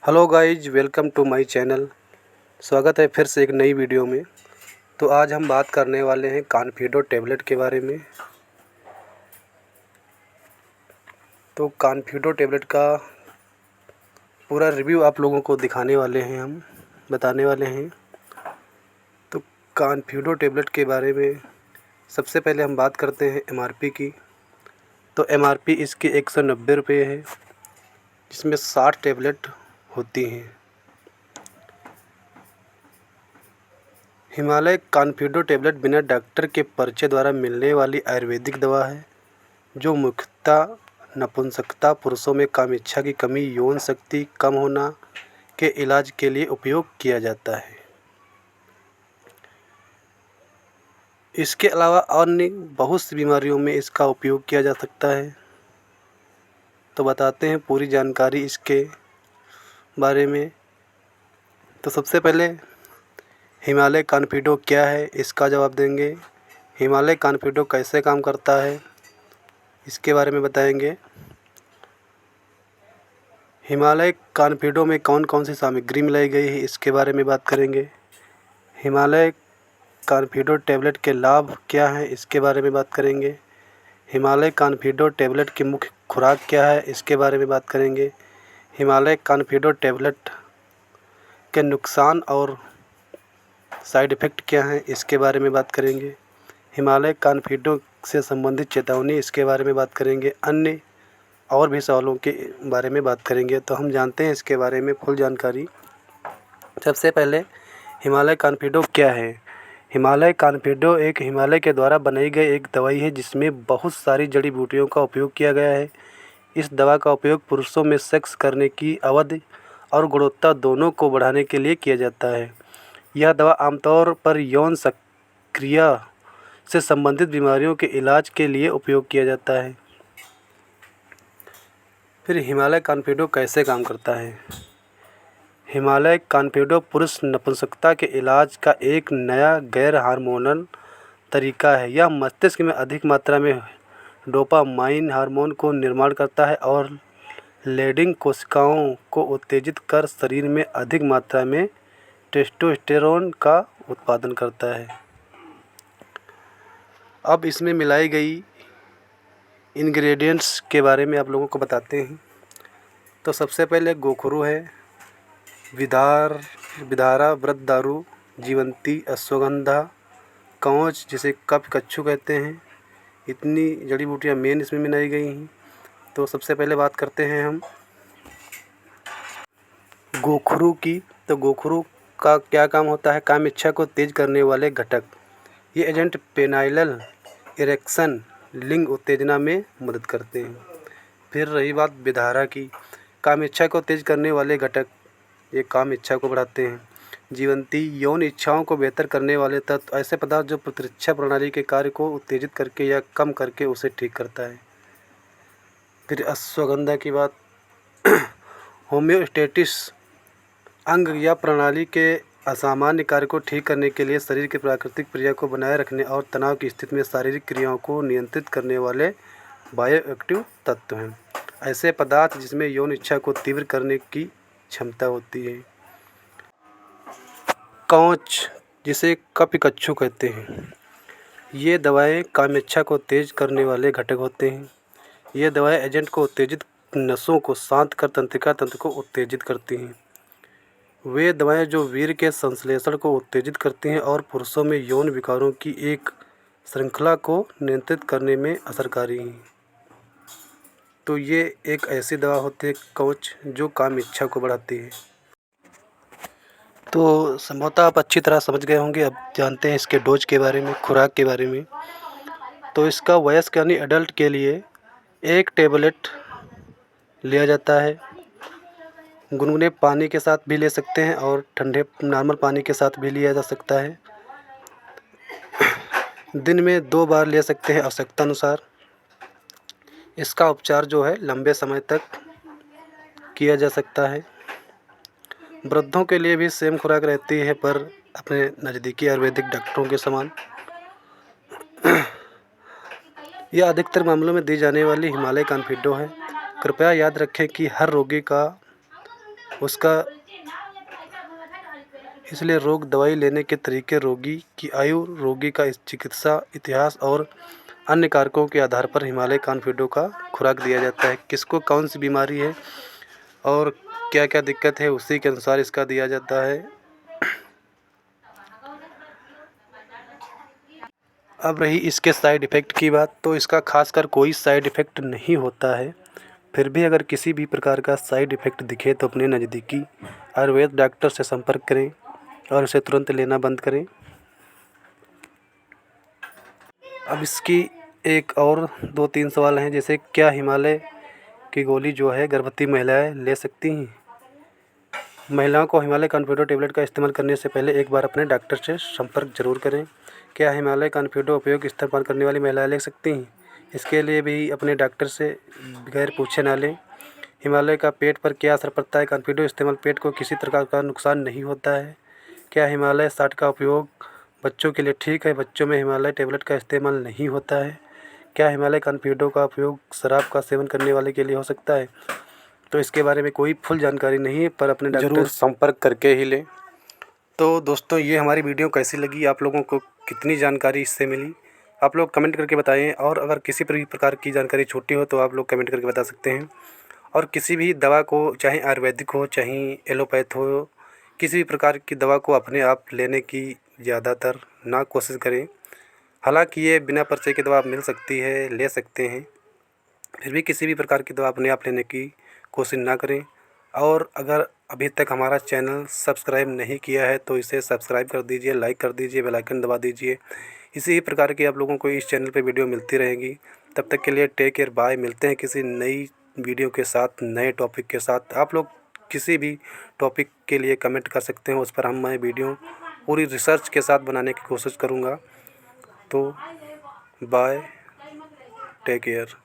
Hello guys, welcome to my channel. स्वागत है फिर से एक नई वीडियो में। तो आज हम बात करने वाले हैं कॉन्फिडो टैबलेट के बारे में। तो कॉन्फिडो टैबलेट का पूरा रिव्यू आप लोगों को दिखाने वाले हैं, हम बताने वाले हैं। तो कॉन्फिडो टैबलेट के बारे में सबसे पहले हम बात करते हैं एमआरपी की। तो एमआरपी इसकी 190 रुपये है, जिसमें 60 टैबलेट होती हैं। हिमालय कॉन्फिडो टैबलेट बिना डॉक्टर के पर्चे द्वारा मिलने वाली आयुर्वेदिक दवा है, जो मुख्यतः नपुंसकता, पुरुषों में कामेच्छा की कमी, यौन शक्ति कम होना के इलाज के लिए उपयोग किया जाता है। इसके अलावा अन्य बहुत सी बीमारियों में इसका उपयोग किया जा सकता है। तो बताते हैं पूरी जानकारी इसके बारे में। तो सबसे पहले हिमालय कॉन्फिडो क्या है, इसका जवाब देंगे। हिमालय कॉन्फिडो कैसे काम करता है, इसके बारे में बताएंगे। हिमालय कॉन्फिडो में कौन कौन सी सामग्री मिलाई गई है, इसके बारे में बात करेंगे। हिमालय कॉन्फिडो टैबलेट के लाभ क्या हैं, इसके बारे में बात करेंगे। हिमालय कॉन्फिडो टैबलेट की मुख्य खुराक क्या है, इसके बारे में बात करेंगे। हिमालय कॉन्फिडो टैबलेट के नुकसान और साइड इफ़ेक्ट क्या हैं, इसके बारे में बात करेंगे। हिमालय कॉन्फिडो से संबंधित चेतावनी, इसके बारे में बात करेंगे। अन्य और भी सवालों के बारे में बात करेंगे। तो हम जानते हैं इसके बारे में फुल जानकारी। सबसे पहले हिमालय कॉन्फिडो क्या है। हिमालय कॉन्फिडो एक हिमालय के द्वारा बनाई गई एक दवाई है, जिसमें बहुत सारी जड़ी बूटियों का उपयोग किया गया है। इस दवा का उपयोग पुरुषों में सेक्स करने की अवधि और गुणवत्ता दोनों को बढ़ाने के लिए किया जाता है। यह दवा आमतौर पर यौन सक्रिया से संबंधित बीमारियों के इलाज के लिए उपयोग किया जाता है। फिर हिमालय कॉन्फिडो कैसे काम करता है। हिमालय कॉन्फिडो पुरुष नपुंसकता के इलाज का एक नया गैर हार्मोनल तरीका है। यह मस्तिष्क में अधिक मात्रा में डोपामाइन हार्मोन को निर्माण करता है और लेडिंग कोशिकाओं को उत्तेजित कर शरीर में अधिक मात्रा में टेस्टोस्टेरोन का उत्पादन करता है। अब इसमें मिलाई गई इंग्रेडिएंट्स के बारे में आप लोगों को बताते हैं। तो सबसे पहले गोखरू है, विदारा, वृद्धदारू, जीवंती, अश्वगंधा, कवच जिसे कप्पकच्छु कहते हैं। इतनी जड़ी बूटियाँ मेन इसमें मिलाई गई हैं। तो सबसे पहले बात करते हैं हम गोखरू की। तो गोखरू का क्या काम होता है। काम इच्छा को तेज करने वाले घटक। ये एजेंट पेनाइल इरेक्शन, लिंग उत्तेजना में मदद करते हैं। फिर रही बात विदारा की। काम इच्छा को तेज करने वाले घटक, ये काम इच्छा को बढ़ाते हैं। जीवंती, यौन इच्छाओं को बेहतर करने वाले तत्व, ऐसे पदार्थ जो प्रतिरक्षा प्रणाली के कार्य को उत्तेजित करके या कम करके उसे ठीक करता है। फिर अश्वगंधा की बात, होम्योस्टेसिस, अंग या प्रणाली के असामान्य कार्य को ठीक करने के लिए शरीर की प्राकृतिक क्रिया को बनाए रखने और तनाव की स्थिति में शारीरिक क्रियाओं को नियंत्रित करने वाले बायोएक्टिव तत्व हैं। ऐसे पदार्थ जिसमें यौन इच्छा को तीव्र करने की क्षमता होती है। कवच जिसे कप्पकच्छु कहते हैं, ये दवाएं कामेच्छा को तेज करने वाले घटक होते हैं। ये दवाएं एजेंट को उत्तेजित, नसों को शांत कर तंत्रिका तंत्र को उत्तेजित करती हैं। वे दवाएं जो वीर्य के संश्लेषण को उत्तेजित करती हैं और पुरुषों में यौन विकारों की एक श्रृंखला को नियंत्रित करने में असरकारी हैं। तो ये एक ऐसी दवा होती है कवच, जो काम इच्छा को बढ़ाती है। तो संभवतः आप अच्छी तरह समझ गए होंगे। अब जानते हैं इसके डोज के बारे में, खुराक के बारे में। तो इसका वयस्क यानी एडल्ट के लिए 1 टैबलेट लिया जाता है। गुनगुने पानी के साथ भी ले सकते हैं और ठंडे नॉर्मल पानी के साथ भी लिया जा सकता है। दिन में 2 बार ले सकते हैं आवश्यकता अनुसार। इसका उपचार जो है लंबे समय तक किया जा सकता है। वृद्धों के लिए भी सेम खुराक रहती है, पर अपने नज़दीकी आयुर्वेदिक डॉक्टरों के समान। यह अधिकतर मामलों में दी जाने वाली हिमालय कॉन्फिडो है। कृपया याद रखें कि हर रोगी का उसका इसलिए रोग दवाई लेने के तरीके, रोगी की आयु, रोगी का चिकित्सा इतिहास और अन्य कारकों के आधार पर हिमालय कॉन्फिडो का खुराक दिया जाता है। किसको कौन सी बीमारी है और क्या क्या दिक्कत है उसी के अनुसार इसका दिया जाता है। अब रही इसके साइड इफ़ेक्ट की बात, तो इसका खासकर कोई साइड इफ़ेक्ट नहीं होता है। फिर भी अगर किसी भी प्रकार का साइड इफ़ेक्ट दिखे तो अपने नज़दीकी आयुर्वेद डॉक्टर से संपर्क करें और इसे तुरंत लेना बंद करें। अब इसकी एक और 2-3 सवाल हैं, जैसे क्या हिमालय की गोली जो है गर्भवती महिलाएं ले सकती हैं? महिलाओं को हिमालय कॉन्फिडो टेबलेट का इस्तेमाल करने से पहले एक बार अपने डॉक्टर से संपर्क जरूर करें। क्या हिमालय कॉन्फिडो उपयोग इस्तेमाल करने वाली महिलाएं ले सकती हैं? इसके लिए भी अपने डॉक्टर से बगैर पूछे ना लें। हिमालय का पेट पर क्या असर पड़ता है? कॉन्फिडो इस्तेमाल पेट को किसी प्रकार का नुकसान नहीं होता है। क्या हिमालय 60 का उपयोग बच्चों के लिए ठीक है? बच्चों में हिमालय टेबलेट का इस्तेमाल नहीं होता है। क्या हिमालय कॉन्फिडो का उपयोग शराब का सेवन करने वाले के लिए हो सकता है? तो इसके बारे में कोई फुल जानकारी नहीं है, पर अपने डॉक्टर ज़रूर संपर्क करके ही लें। तो दोस्तों, ये हमारी वीडियो कैसी लगी, आप लोगों को कितनी जानकारी इससे मिली, आप लोग कमेंट करके बताएं। और अगर किसी भी प्रकार की जानकारी छूटी हो तो आप लोग कमेंट करके बता सकते हैं। और किसी भी दवा को, चाहे आयुर्वेदिक हो चाहे एलोपैथ हो, किसी भी प्रकार की दवा को अपने आप लेने की ज़्यादातर ना कोशिश करें। हालांकि ये बिना पर्चे की दवा मिल सकती है, ले सकते हैं, फिर भी किसी भी प्रकार की दवा अपने आप लेने की कोशिश ना करें। और अगर अभी तक हमारा चैनल सब्सक्राइब नहीं किया है तो इसे सब्सक्राइब कर दीजिए, लाइक कर दीजिए, बेल आइकन दबा दीजिए। इसी ही प्रकार की आप लोगों को इस चैनल पे वीडियो मिलती रहेंगी। तब तक के लिए टेक केयर, बाय। मिलते हैं किसी नई वीडियो के साथ, नए टॉपिक के साथ। आप लोग किसी भी टॉपिक के लिए कमेंट कर सकते हैं, उस पर मैं वीडियो पूरी रिसर्च के साथ बनाने की कोशिश करूँगा। तो बाय, टेक केयर।